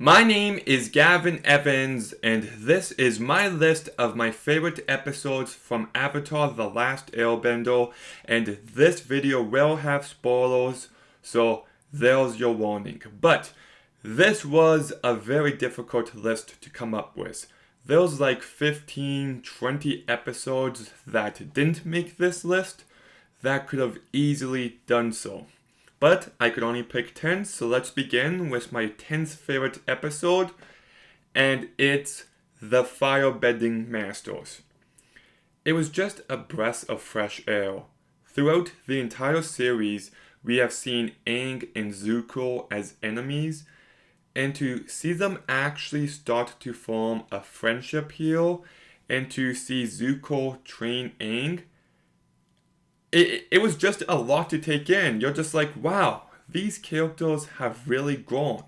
My name is Gavin Evans, and this is my list of my favorite episodes from Avatar The Last Airbender, and this video will have spoilers, so there's your warning. But this was a very difficult list to come up with. There's like 15, 20 episodes that didn't make this list that could have easily done so. But I could only pick 10, so let's begin with my 10th favorite episode, and it's The Firebending Masters. It was just a breath of fresh air. Throughout the entire series, we have seen Aang and Zuko as enemies, and to see them actually start to form a friendship here, and to see Zuko train Aang, it was just a lot to take in. You're just like, wow, these characters have really grown.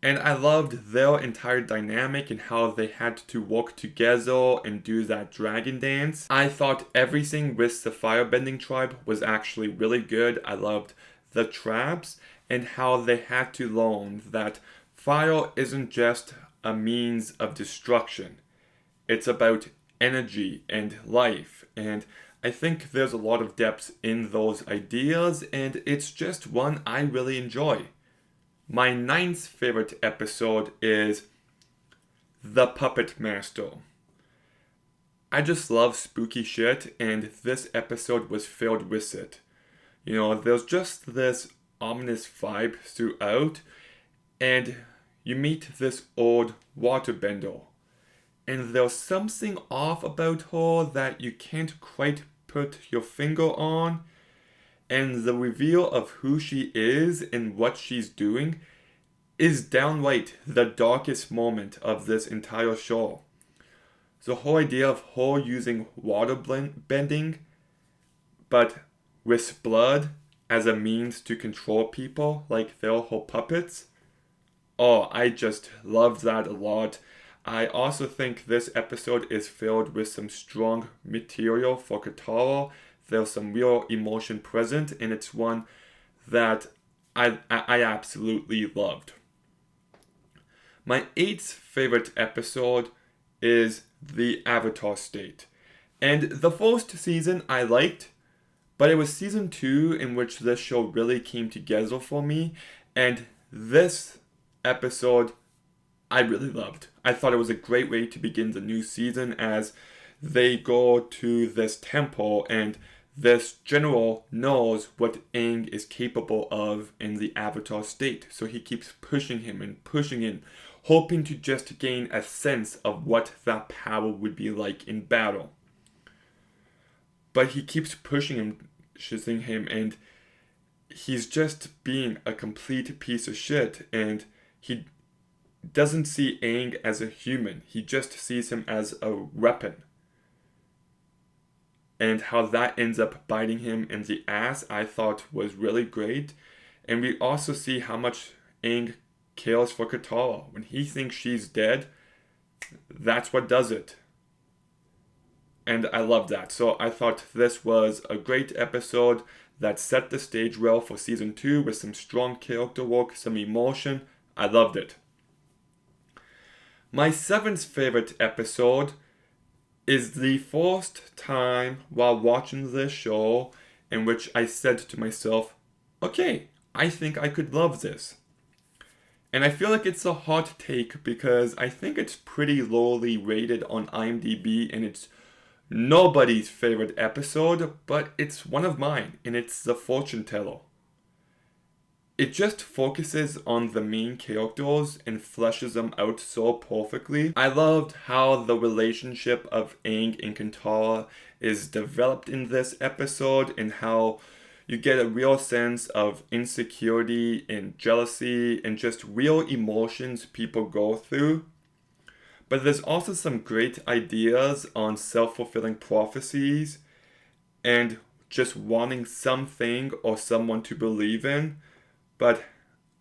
And I loved their entire dynamic and how they had to work together and do that dragon dance. I thought everything with the Firebending tribe was actually really good. I loved the traps and how they had to learn that fire isn't just a means of destruction. It's about energy and life, and I think there's a lot of depth in those ideas, and it's just one I really enjoy. My ninth favorite episode is The Puppet Master. I just love spooky shit, and this episode was filled with it. You know, there's just this ominous vibe throughout, and you meet this old waterbender. And there's something off about her that you can't quite put your finger on, and the reveal of who she is and what she's doing is downright the darkest moment of this entire show. The whole idea of her using water bending, but with blood as a means to control people like they're her puppets. Oh, I just love that a lot. I also think this episode is filled with some strong material for Katara. There's some real emotion present, and it's one that I absolutely loved. My eighth favorite episode is the Avatar State. And the first season I liked, but it was season 2 in which this show really came together for me, and this episode I really loved. I thought it was a great way to begin the new season as they go to this temple and this general knows what Aang is capable of in the Avatar state. So he keeps pushing him and pushing him, hoping to just gain a sense of what that power would be like in battle. But he keeps pushing him, and he's just being a complete piece of shit, and he doesn't see Aang as a human. He just sees him as a weapon. And how that ends up biting him in the ass, I thought was really great. And we also see how much Aang cares for Katara. When he thinks she's dead, that's what does it. And I love that. So I thought this was a great episode that set the stage well for season 2 with some strong character work, some emotion. I loved it. My seventh favorite episode is the first time while watching this show in which I said to myself, okay, I think I could love this. And I feel like it's a hot take because I think it's pretty lowly rated on IMDb and it's nobody's favorite episode, but it's one of mine, and it's The Fortune Teller. It just focuses on the main characters and fleshes them out so perfectly. I loved how the relationship of Aang and Katara is developed in this episode and how you get a real sense of insecurity and jealousy and just real emotions people go through. But there's also some great ideas on self-fulfilling prophecies and just wanting something or someone to believe in, but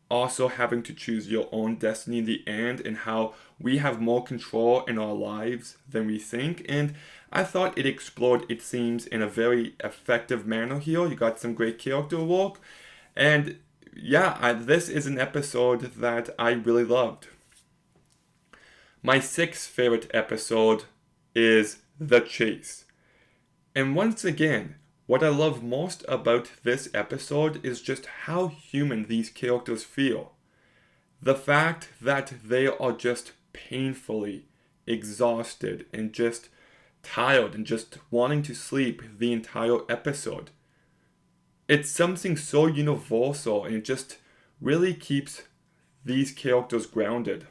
also having to choose your own destiny in the end and how we have more control in our lives than we think. And I thought it explored its themes in a very effective manner here. You got some great character work, and yeah, this is an episode that I really loved. My sixth favorite episode is The Chase. And once again, what I love most about this episode is just how human these characters feel. The fact that they are just painfully exhausted and just tired and just wanting to sleep the entire episode. It's something so universal, and it just really keeps these characters grounded.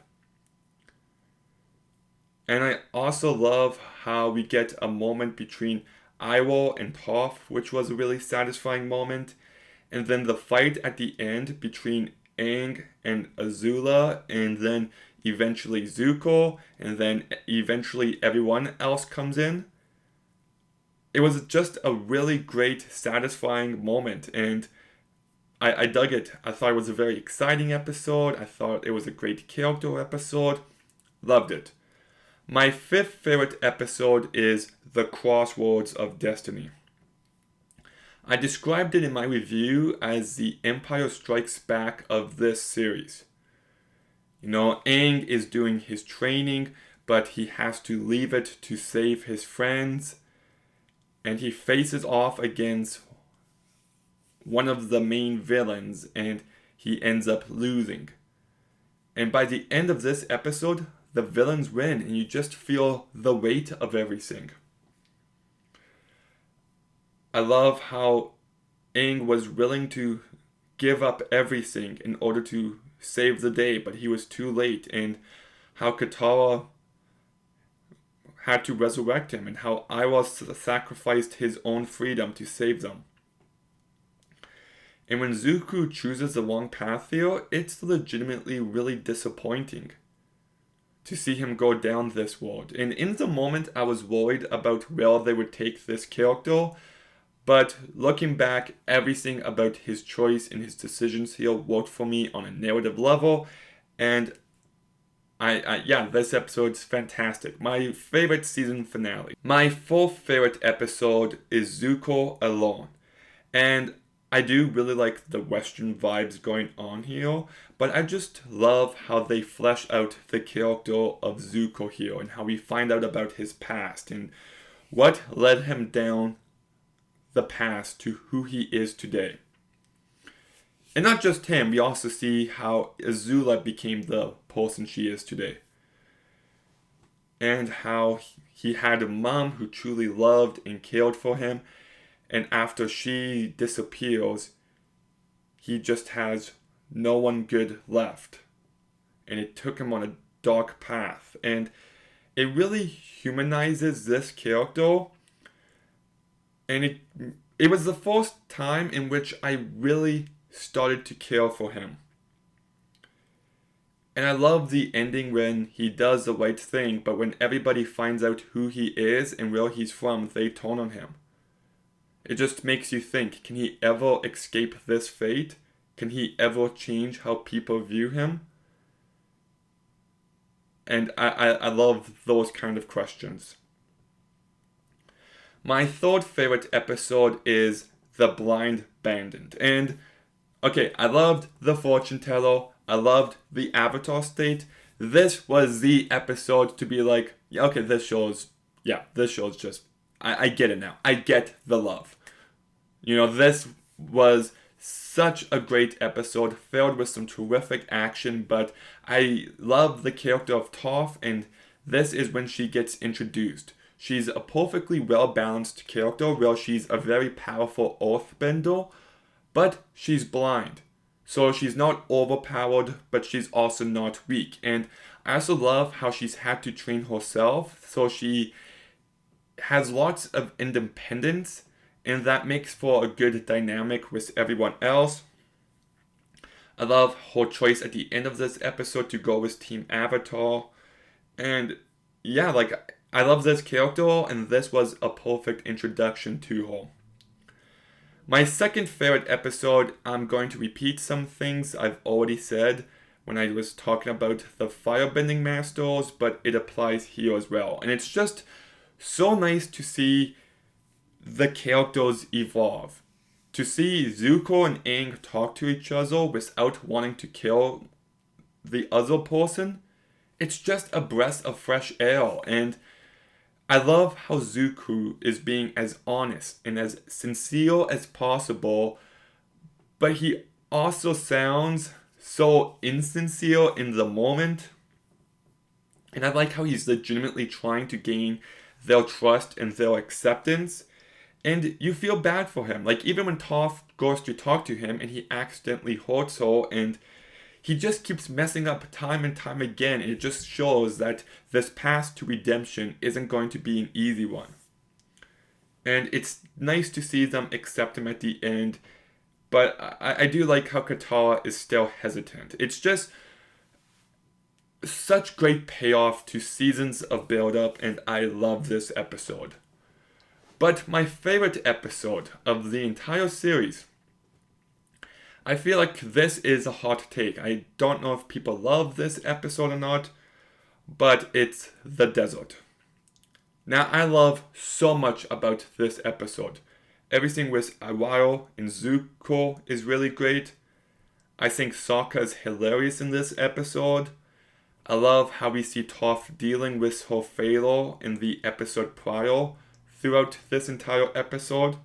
And I also love how we get a moment between Iroh and Toph, which was a really satisfying moment. And then the fight at the end between Aang and Azula, and then eventually Zuko, and then eventually everyone else comes in. It was just a really great, satisfying moment, and I dug it. I thought it was a very exciting episode. I thought it was a great character episode. Loved it. My fifth favorite episode is The Crossroads of Destiny. I described it in my review as the Empire Strikes Back of this series. You know, Aang is doing his training, but he has to leave it to save his friends. And he faces off against one of the main villains, and he ends up losing. And by the end of this episode, the villains win, and you just feel the weight of everything. I love how Aang was willing to give up everything in order to save the day, but he was too late, and how Katara had to resurrect him, and how Iroh sacrificed his own freedom to save them. And when Zuko chooses the wrong path here, it's legitimately really disappointing to see him go down this road. And in the moment, I was worried about where they would take this character, but looking back, everything about his choice and his decisions here worked for me on a narrative level, and this episode's fantastic. My favorite season finale. My fourth favorite episode is Zuko Alone. And I do really like the Western vibes going on here, but I just love how they flesh out the character of Zuko here and how we find out about his past and what led him down the path to who he is today. And not just him, we also see how Azula became the person she is today. And how he had a mom who truly loved and cared for him. And after she disappears, he just has no one good left. And it took him on a dark path. And it really humanizes this character. And it was the first time in which I really started to care for him. And I love the ending when he does the right thing, but when everybody finds out who he is and where he's from, they turn on him. It just makes you think, can he ever escape this fate? Can he ever change how people view him? And I love those kind of questions. My third favorite episode is The Blind Bandit. And okay, I loved The Fortune Teller. I loved the Avatar state. This was the episode to be like, yeah, okay, this show's just, I get it now. I get the love. You know, this was such a great episode, filled with some terrific action, but I love the character of Toph, and this is when she gets introduced. She's a perfectly well-balanced character where she's a very powerful earthbender, but she's blind. So she's not overpowered, but she's also not weak. And I also love how she's had to train herself, so she has lots of independence, and that makes for a good dynamic with everyone else. I love her choice at the end of this episode to go with Team Avatar. And yeah, like, I love this character, and this was a perfect introduction to her. My second favorite episode, I'm going to repeat some things I've already said when I was talking about the Firebending Masters, but it applies here as well. And it's just so nice to see the characters evolve. to see Zuko and Aang talk to each other without wanting to kill the other person, it's just a breath of fresh air. And I love how Zuko is being as honest and as sincere as possible, but he also sounds so insincere in the moment. And I like how he's legitimately trying to gain their trust and their acceptance. And you feel bad for him. Like, even when Toph goes to talk to him and he accidentally hurts her, and he just keeps messing up time and time again. And it just shows that this path to redemption isn't going to be an easy one. And it's nice to see them accept him at the end. But I do like how Katara is still hesitant. It's just such great payoff to seasons of build-up, and I love this episode. But my favorite episode of the entire series, I feel like this is a hot take. I don't know if people love this episode or not, but it's the desert. Now, I love so much about this episode. Everything with Iwao and Zuko is really great. I think Sokka is hilarious in this episode. I love how we see Toph dealing with her failure in the episode prior throughout this entire episode.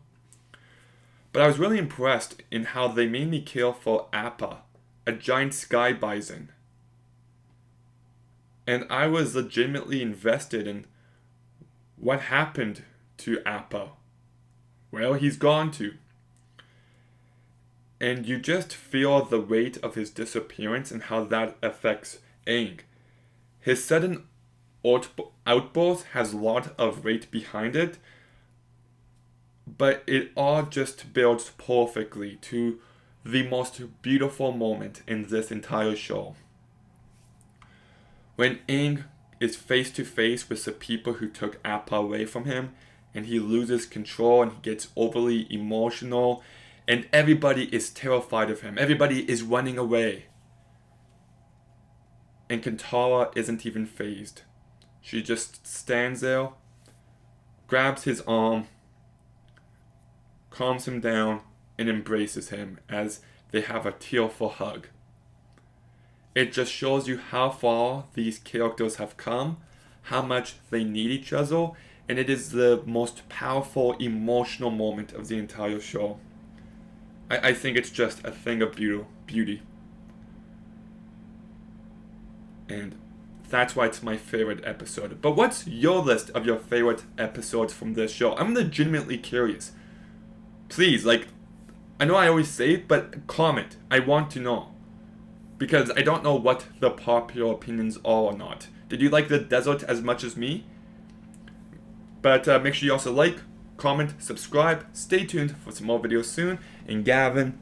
But I was really impressed in how they made me care for Appa, a giant sky bison. And I was legitimately invested in what happened to Appa. Well, he's gone too. And you just feel the weight of his disappearance and how that affects Aang. His sudden outburst has a lot of weight behind it, but it all just builds perfectly to the most beautiful moment in this entire show. When Aang is face to face with the people who took Appa away from him, and he loses control and he gets overly emotional, and everybody is terrified of him. Everybody is running away. And Katara isn't even fazed. She just stands there, grabs his arm, calms him down, and embraces him as they have a tearful hug. It just shows you how far these characters have come, how much they need each other, and it is the most powerful emotional moment of the entire show. I think it's just a thing of beauty. And that's why it's my favorite episode. But what's your list of your favorite episodes from this show? I'm legitimately curious. Please, I know I always say it, but comment. I want to know. Because I don't know what the popular opinions are or not. Did you like the desert as much as me? But make sure you also like, comment, subscribe. Stay tuned for some more videos soon. And Gavin,